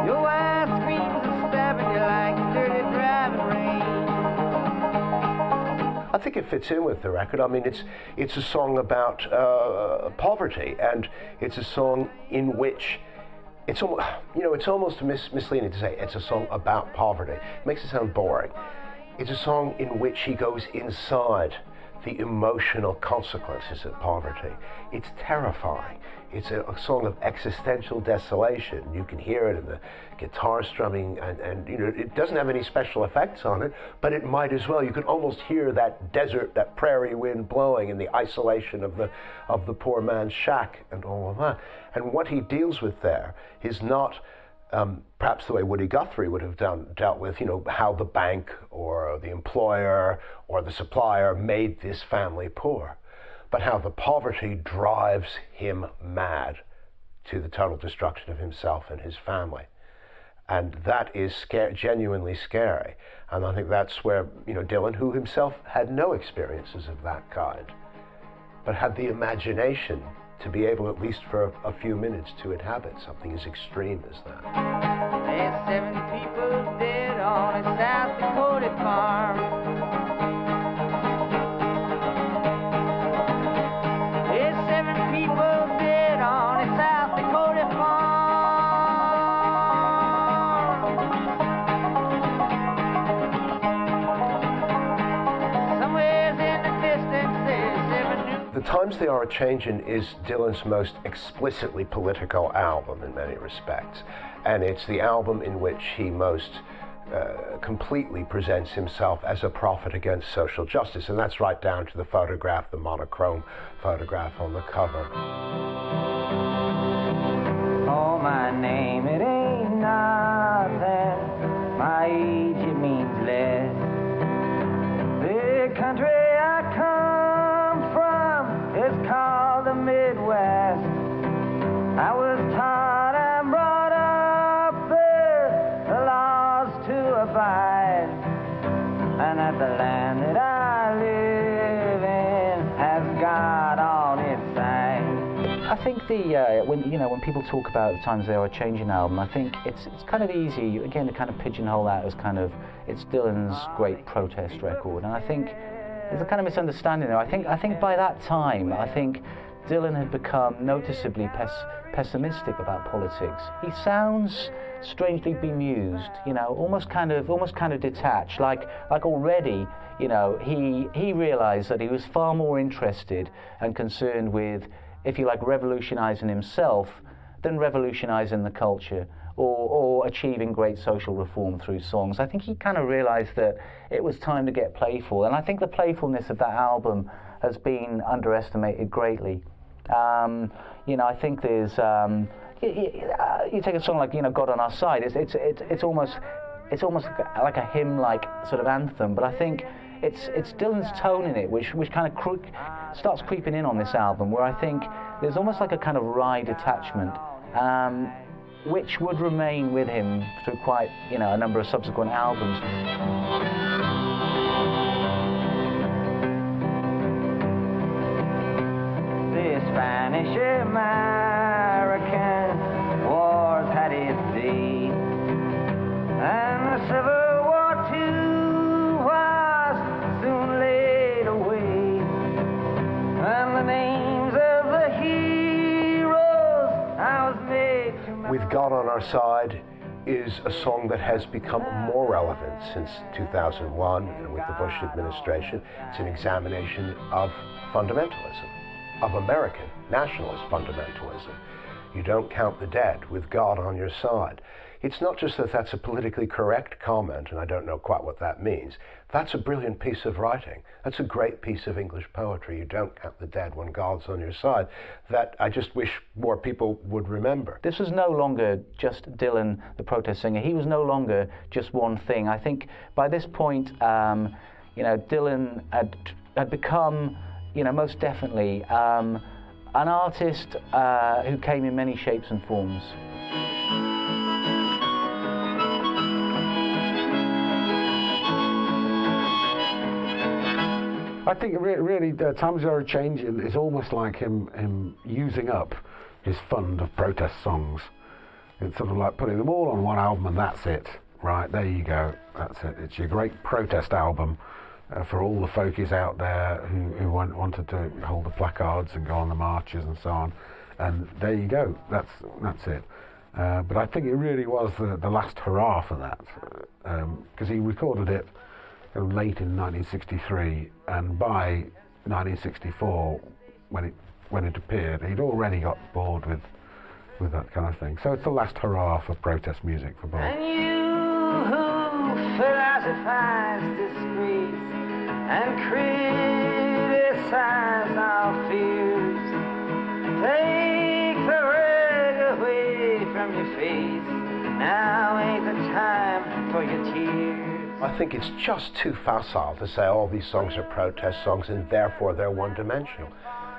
Your wife screams and stabbing you like dirty driving rain. I think it fits in with the record. I mean, it's a song about poverty, and it's a song in which it's almost misleading to say it's a song about poverty. It makes it sound boring. It's a song in which he goes inside the emotional consequences of poverty. It's terrifying. It's a song of existential desolation. You can hear it in the guitar strumming, and it doesn't have any special effects on it, but it might as well. You can almost hear that desert, that prairie wind blowing, and the isolation of the poor man's shack and all of that. And what he deals with there is not perhaps the way Woody Guthrie would have dealt with, how the bank or the employer or the supplier made this family poor, but how the poverty drives him mad to the total destruction of himself and his family. And that is genuinely scary. And I think that's where, Dylan, who himself had no experiences of that kind, but had the imagination to be able, at least for a few minutes, to inhabit something as extreme as that. There's 7 people dead on a South Dakota farm. There's 7 people dead on a South Dakota farm. Somewhere's in the distance there's 7 new... The Times They Are A-Changin' is Dylan's most explicitly political album in many respects, and it's the album in which he most completely presents himself as a prophet against social justice, and that's right down to the photograph, the monochrome photograph on the cover. Oh, my name, it ain't nothing. My age, it means less. The country I come from is called the Midwest. I was taught and brought up there, the laws to abide, and that the land that I live in has God on its side. I think when people talk about the Times They Are A-Changin' album, I think it's kind of easy again to kind of pigeonhole that as kind of it's Dylan's great protest record, and I think there's a kind of misunderstanding there. I think by that time, I think Dylan had become noticeably pessimistic about politics. He sounds strangely bemused, almost kind of detached, like already, he realized that he was far more interested and concerned with, if you like, revolutionizing himself than revolutionizing the culture or achieving great social reform through songs. I think he kind of realized that it was time to get playful, and I think the playfulness of that album has been underestimated greatly. I think there's you take a song like God on Our Side. It's almost like a hymn-like sort of anthem, but I think it's Dylan's tone in it which kind of starts creeping in on this album, where I think there's almost like a kind of wry detachment, which would remain with him through quite a number of subsequent albums. Spanish-American wars had its day, and the Civil War too was soon laid away, and the names of the heroes I was made to remember. With God on Our Side is a song that has become more relevant since 2001 and with the Bush administration. It's an examination of fundamentalism, of American nationalist fundamentalism. You don't count the dead with God on your side. It's not just that that's a politically correct comment, and I don't know quite what that means. That's a brilliant piece of writing. That's a great piece of English poetry. You don't count the dead when God's on your side. That I just wish more people would remember. This was no longer just Dylan, the protest singer. He was no longer just one thing. I think by this point, Dylan had become, most definitely, an artist who came in many shapes and forms. I think really Times Are A-Changin' is almost like him using up his fund of protest songs. It's sort of like putting them all on one album and that's it. Right, there you go, that's it. It's your great protest album for all the folkies out there who wanted to hold the placards and go on the marches and so on. And there you go, that's it. But I think it really was the last hurrah for that, because he recorded it late in 1963, and by 1964, when it appeared, he'd already got bored with that kind of thing. So it's the last hurrah for protest music for Bob. And you who philosophize disgrace and criticize our fears, take the rag away from your face. Now Now ain't the time for your tears. I think it's just too facile to say all these songs are protest songs and therefore they're one-dimensional.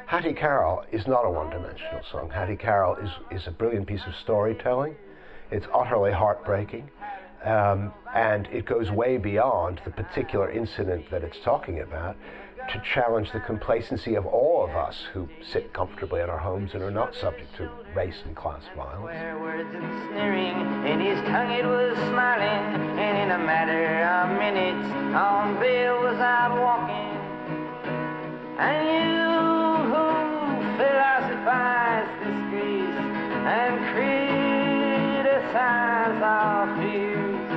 Hattie Carroll is not a one-dimensional song. Hattie Carroll is a brilliant piece of storytelling. It's utterly heartbreaking, and it goes way beyond the particular incident that it's talking about to challenge the complacency of all of us who sit comfortably in our homes and are not subject to race and class violence. Where words and sneering, in his tongue it was smiling, and in a matter of minutes, on bail was out walking. And you who philosophize disgrace and criticize our fears,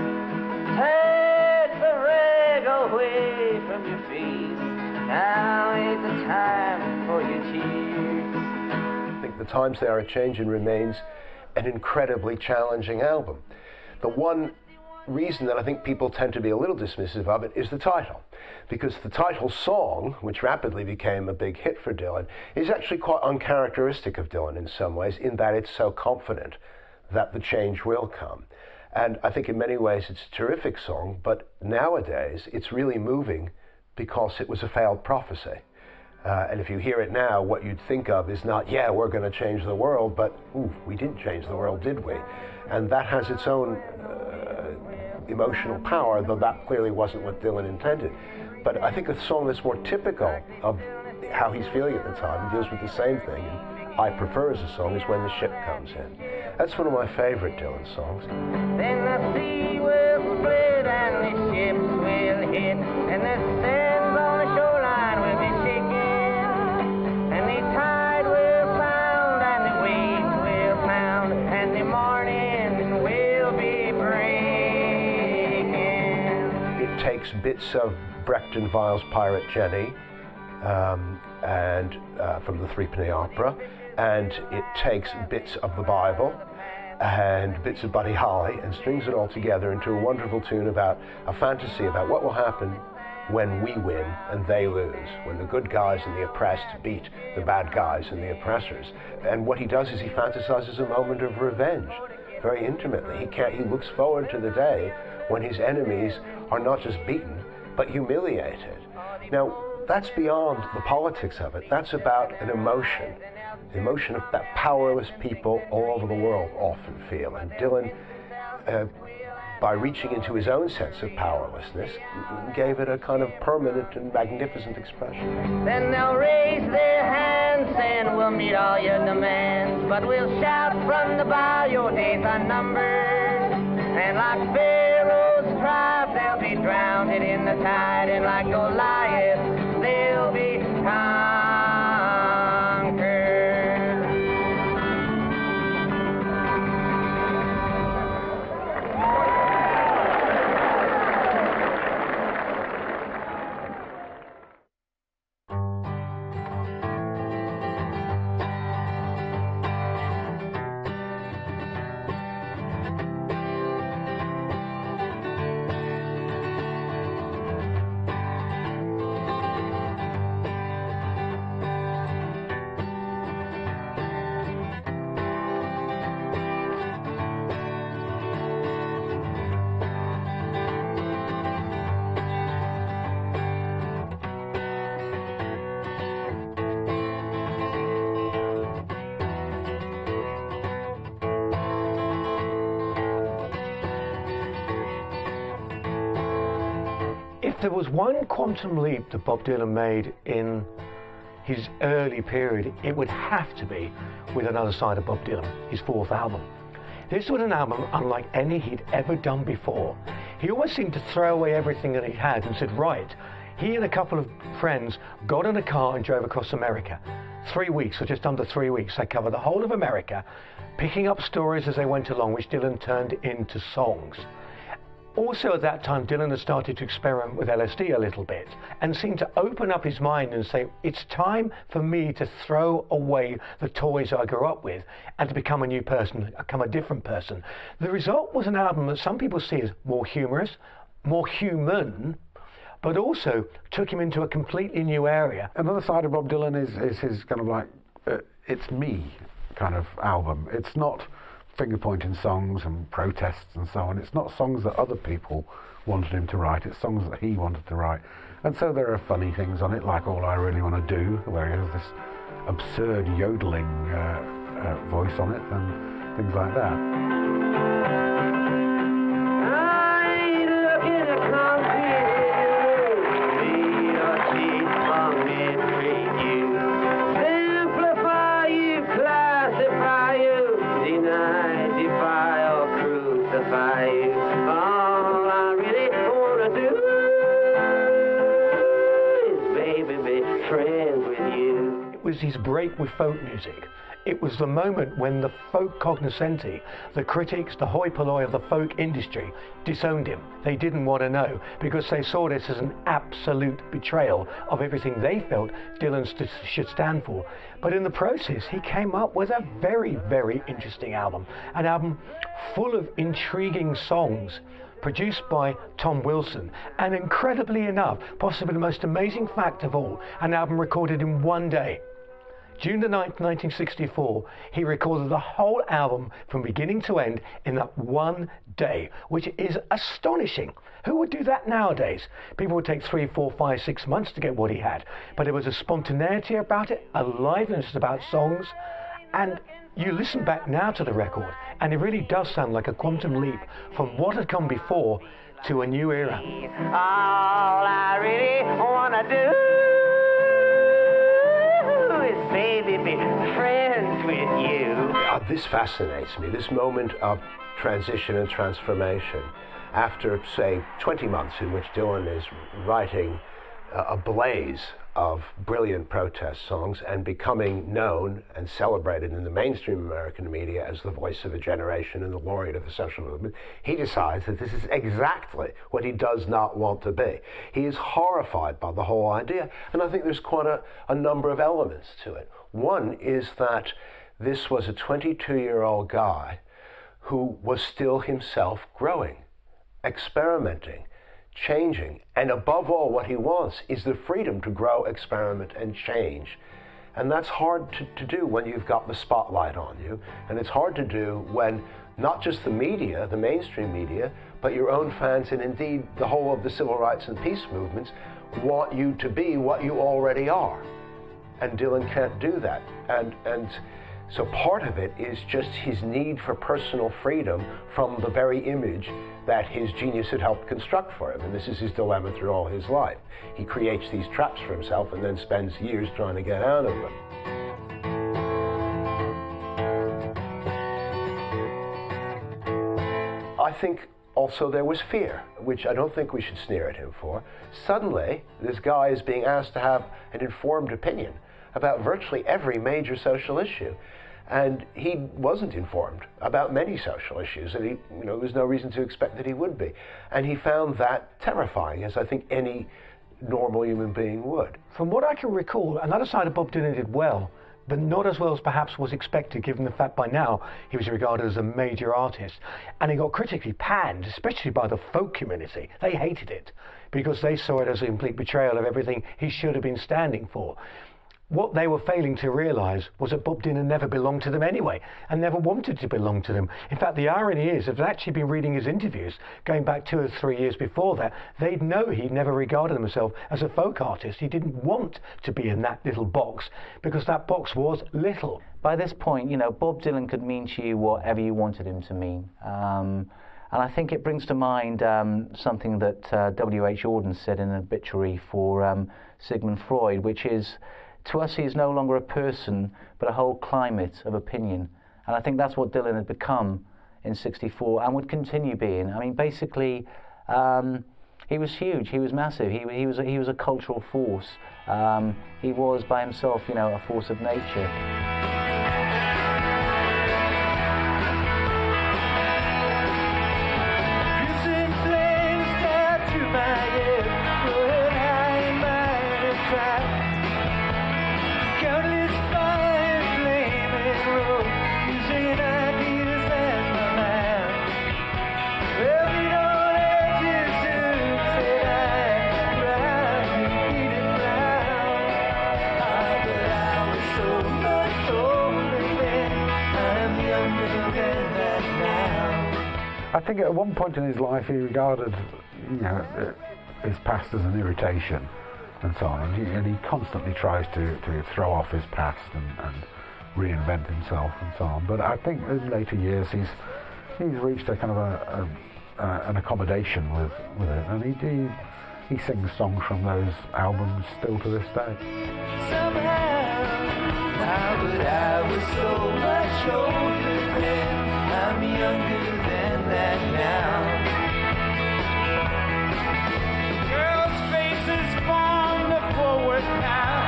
take the rag away from your face. Now ain't the time for your tears. I think The Times They Are A-Changin' remains an incredibly challenging album. The one reason that I think people tend to be a little dismissive of it is the title, because the title song, which rapidly became a big hit for Dylan, is actually quite uncharacteristic of Dylan in some ways, in that it's so confident that the change will come. And I think in many ways it's a terrific song, but nowadays it's really moving because it was a failed prophecy. And if you hear it now, what you'd think of is not, yeah, we're going to change the world, but, ooh, we didn't change the world, did we? And that has its own emotional power, though that clearly wasn't what Dylan intended. But I think a song that's more typical of how he's feeling at the time and deals with the same thing, and I prefer as a song, is When the Ship Comes In. That's one of my favorite Dylan songs. Then the sea will split and the ships will hit, and the sands on the shoreline will be shaking, and the tide will pound and the waves will pound, and the morning will be breaking. It takes bits of Brecht and Weill's Pirate Jenny and from the Threepenny Opera, and it takes bits of the Bible and bits of Buddy Holly and strings it all together into a wonderful tune about a fantasy about what will happen when we win and they lose, when the good guys and the oppressed beat the bad guys and the oppressors. And what he does is he fantasizes a moment of revenge very intimately. He looks forward to the day when his enemies are not just beaten, but humiliated. Now, that's beyond the politics of it. That's about an emotion. The emotion of that powerless people all over the world often feel. And Dylan, by reaching into his own sense of powerlessness, gave it a kind of permanent and magnificent expression. Then they'll raise their hands and we'll meet all your demands, but we'll shout from the bow, your days are numbered. And like Pharaoh's tribe, they'll be drowned in the tide, and like Goliath, they'll be conquered. If there was one quantum leap that Bob Dylan made in his early period, it would have to be with Another Side of Bob Dylan, his fourth album. This was an album unlike any he'd ever done before. He always seemed to throw away everything that he had and said, right, he and a couple of friends got in a car and drove across America. 3 weeks, or just under 3 weeks. They covered the whole of America, picking up stories as they went along, which Dylan turned into songs. Also at that time, Dylan had started to experiment with LSD a little bit and seemed to open up his mind and say, it's time for me to throw away the toys I grew up with and to become a new person, become a different person. The result was an album that some people see as more humorous, more human, but also took him into a completely new area. Another Side of Bob Dylan is his kind of like, it's me kind of album. It's not finger-pointing songs and protests and so on. It's not songs that other people wanted him to write, it's songs that he wanted to write. And so there are funny things on it, like All I Really Want to Do, where he has this absurd yodeling voice on it and things like that. It was his break with folk music. It was the moment when the folk cognoscenti, the critics, the hoi polloi of the folk industry, disowned him. They didn't want to know because they saw this as an absolute betrayal of everything they felt Dylan should stand for. But in the process, he came up with a very, very interesting album. An album full of intriguing songs, produced by Tom Wilson, and incredibly enough, possibly the most amazing fact of all, an album recorded in one day. June the 9th, 1964, he recorded the whole album from beginning to end in that one day, which is astonishing. Who would do that nowadays? People would take 3, 4, 5, 6 months to get what he had. But there was a spontaneity about it, a liveliness about songs, and you listen back now to the record, and it really does sound like a quantum leap from what had come before to a new era. All I really wanna do is baby be friends with you. This fascinates me, this moment of transition and transformation. After, say, 20 months in which Dylan is writing a blaze of brilliant protest songs and becoming known and celebrated in the mainstream American media as the voice of a generation and the laureate of the social movement, he decides that this is exactly what he does not want to be. He is horrified by the whole idea, and I think there's quite a number of elements to it. One is that this was a 22-year-old guy who was still himself growing, experimenting, changing, and above all, what he wants is the freedom to grow, experiment, and change. And that's hard to do when you've got the spotlight on you, and it's hard to do when not just the media, the mainstream media, but your own fans and indeed the whole of the civil rights and peace movements want you to be what you already are. And Dylan can't do that. And so part of it is just his need for personal freedom from the very image that his genius had helped construct for him. And this is his dilemma through all his life. He creates these traps for himself and then spends years trying to get out of them. I think also there was fear, which I don't think we should sneer at him for. Suddenly, this guy is being asked to have an informed opinion about virtually every major social issue. And he wasn't informed about many social issues, and there was no reason to expect that he would be. And he found that terrifying, as I think any normal human being would. From what I can recall, another side of Bob Dylan did well, but not as well as perhaps was expected, given the fact by now he was regarded as a major artist. And he got critically panned, especially by the folk community. They hated it, because they saw it as a complete betrayal of everything he should have been standing for. What they were failing to realise was that Bob Dylan never belonged to them anyway, and never wanted to belong to them. In fact, the irony is, if they'd actually been reading his interviews, going back 2 or 3 years before that, they'd know he never regarded himself as a folk artist. He didn't want to be in that little box, because that box was little. By this point, Bob Dylan could mean to you whatever you wanted him to mean. And I think it brings to mind something that W.H. Auden said in an obituary for Sigmund Freud, which is, to us, he is no longer a person, but a whole climate of opinion. And I think that's what Dylan had become in '64 and would continue being. I mean, basically, he was huge, he was massive, he was a cultural force. He was, by himself, a force of nature. So much think at one point in his life he regarded, his past as an irritation and so on, and he constantly tries to throw off his past and reinvent himself and so on. But I think in later years he's reached a kind of an accommodation with it, and he sings songs from those albums still to this day. But I was so much older then, I'm younger than that now. Girls' faces form the forward path,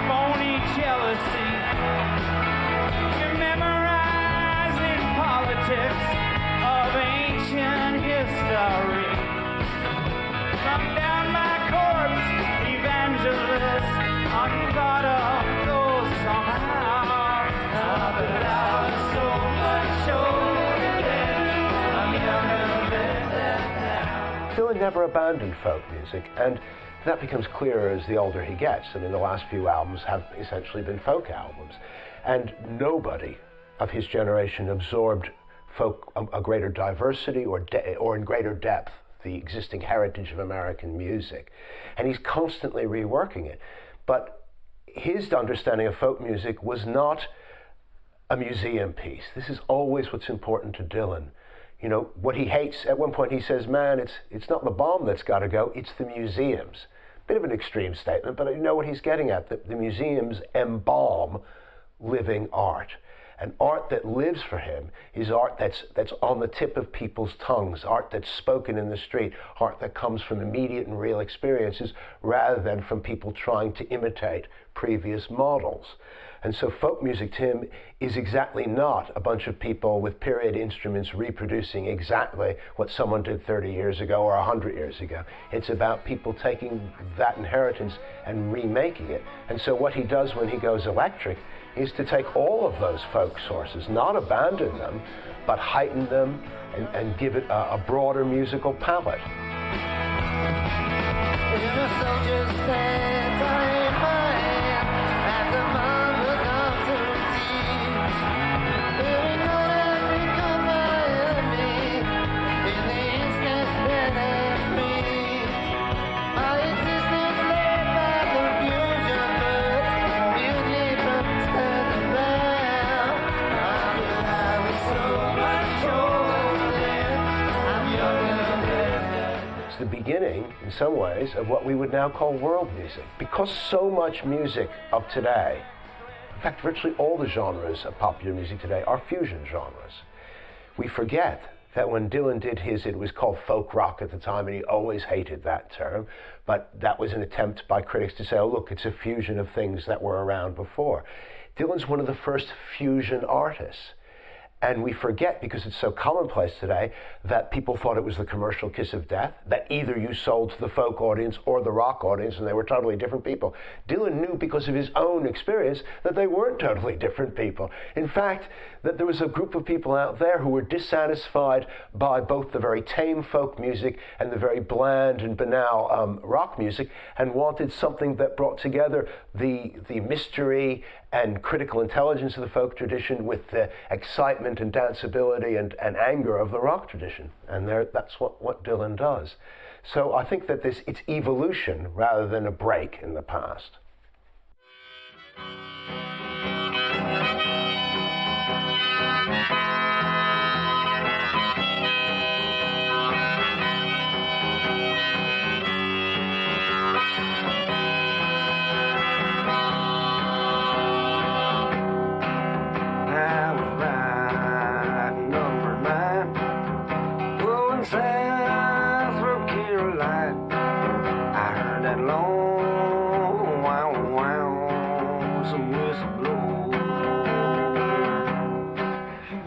phony jealousy. You're memorizing politics of ancient history. Come down my corpse, evangelist, on you gotta go somehow. But I was so much older then, I'm younger than that now. Dylan never abandoned folk music, and that becomes clearer as the older he gets. I mean, the last few albums have essentially been folk albums, and nobody of his generation absorbed folk a greater diversity or in greater depth the existing heritage of American music, and he's constantly reworking it. But his understanding of folk music was not a museum piece. This is always what's important to Dylan. What he hates, at one point he says, man, it's not the bomb that's got to go, it's the museums. Bit of an extreme statement, but you know what he's getting at, that the museums embalm living art. And art that lives for him is art that's on the tip of people's tongues, art that's spoken in the street, art that comes from immediate and real experiences rather than from people trying to imitate previous models. And so folk music to him is exactly not a bunch of people with period instruments reproducing exactly what someone did 30 years ago or 100 years ago. It's about people taking that inheritance and remaking it. And so what he does when he goes electric is to take all of those folk sources, not abandon them, but heighten them and give it a broader musical palette. The beginning, in some ways, of what we would now call world music. Because so much music of today, in fact, virtually all the genres of popular music today are fusion genres. We forget that when Dylan did his, it was called folk rock at the time, and he always hated that term, but that was an attempt by critics to say, oh, look, it's a fusion of things that were around before. Dylan's one of the first fusion artists. And we forget, because it's so commonplace today, that people thought it was the commercial kiss of death, that either you sold to the folk audience or the rock audience, and they were totally different people. Dylan knew, because of his own experience, that they weren't totally different people. In fact, that there was a group of people out there who were dissatisfied by both the very tame folk music and the very bland and banal rock music, and wanted something that brought together the mystery and critical intelligence of the folk tradition with the excitement and danceability and anger of the rock tradition. And that's what Dylan does. So I think that it's evolution rather than a break in the past.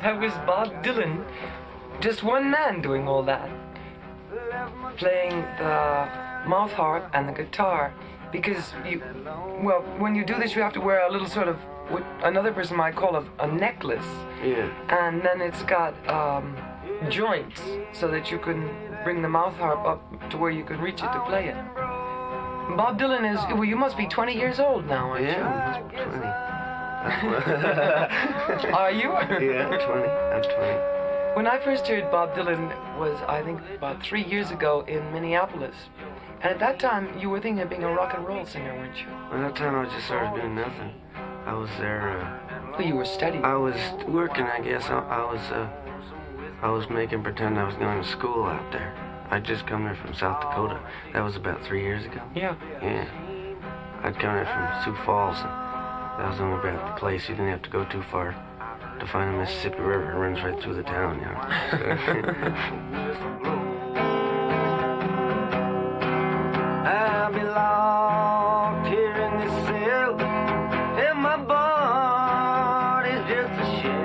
That was Bob Dylan, just one man doing all that, playing the mouth harp and the guitar, because when you do this, you have to wear a little sort of what another person might call a necklace. Yeah. And then it's got joints so that you can bring the mouth harp up to where you can reach it to play it. Bob Dylan is, well, you must be 20 years old now, aren't you? Yeah, I'm 20. Are you? Yeah, I'm 20. I'm 20. When I first heard Bob Dylan was, I think, about 3 years ago in Minneapolis. And at that time, you were thinking of being a rock and roll singer, weren't you? At that time, I just started doing nothing. I was there. Well, you were studying. I was working, I guess. I was making pretend I was going to school out there. I'd just come there from South Dakota. That was about 3 years ago. Yeah. Yeah. I'd come there from Sioux Falls, and that was only about the place. You didn't have to go too far to find the Mississippi River. It runs right through the town, you know. I'll be locked here in this cell, and my body's just a shell.